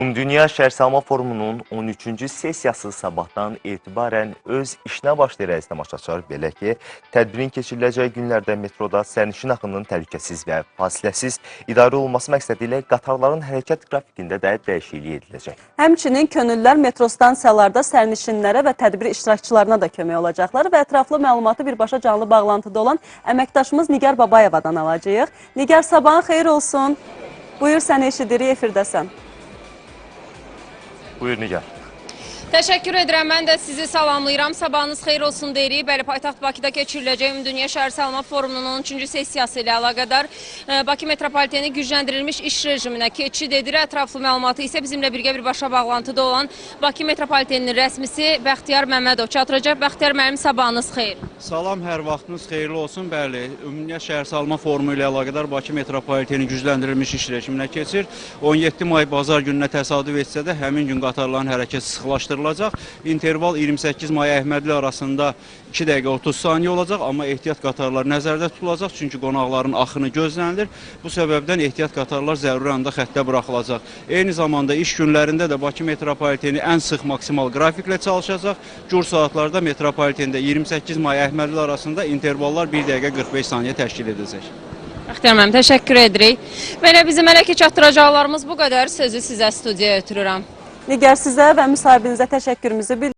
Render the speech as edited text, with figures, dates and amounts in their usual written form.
Dünya Şəhərsalma Forumunun 13-cü sessiyası sabahdan etibarən öz işinə başlayır tamaşaçılar. Belə ki, tədbirin keçiriləcəyi günlərdə metroda sərnişin axınının təhlükəsiz və fasiləsiz idarə olunması məqsədi ilə qatarların hərəkət qrafikində də dəyişiklik ediləcək. Həmçinin könüllülər metro stansiyalarda sərnişinlərə və tədbir iştirakçılarına da kömək olacaqlar və ətraflı məlumatı birbaşa canlı bağlantıda olan əməkdaşımız Nigar Babayevadan alacağıq. Nigar, sabahın xeyir olsun. Buyur, səni eşidirik, efirdəsən. Buyur Nigar. Təşəkkür edirəm. Mən də sizi salamlayıram. Sabahınız xeyir olsun deyirik. Bəli, paytaxt Bakıda keçiriləcək Dünya Şəhərsalma Forumunun 13-cü sessiyası ilə əlaqədar Bakı metropoliteni gücləndirilmiş iş rejiminə keçid edir. Ətraflı məlumatı isə bizimlə birgə birbaşa bağlantıda olan Bakı metropoliteninin rəsmisi Bəxtiyar Məmmədov çatdıracaq. Bəxtiyar müəllim, sabahınız xeyir. Salam, hər vaxtınız xeyirli olsun. Bəli, Dünya Şəhərsalma Forumu ilə əlaqədar Bakı metropoliteni gücləndirilmiş iş rejiminə keçir. 17 may bazar gününə təsadüf etsə də həmin gün qatarların hərəkəti sıxlaşdırılır. İnterval 28 may Əhmədli arasında 2 dəqiqə 30 saniyə olacaq, amma ehtiyat qatarlar nəzərdə tutulacaq, çünki qonaqların axını gözlənilir. Bu səbəbdən ehtiyat qatarlar zəruri anda xəttə buraxılacaq. Eyni zamanda iş günlərində də Bakı metropoliteni ən sıx maksimal qrafiklə çalışacaq. Cür saatlarda metropolitende 28 may Əhmədli arasında intervallar 1 dəqiqə 45 saniyə təşkil edəcək. Bəxtiyar müəllim, təşəkkür edirik. Belə bizim hələ ki çatdıracaqlarımız bu qədər. Sözü sizə studiyaya ötürürəm. Nigar, sizə və müsahibinizə təşəkkürümüzü bildiririk.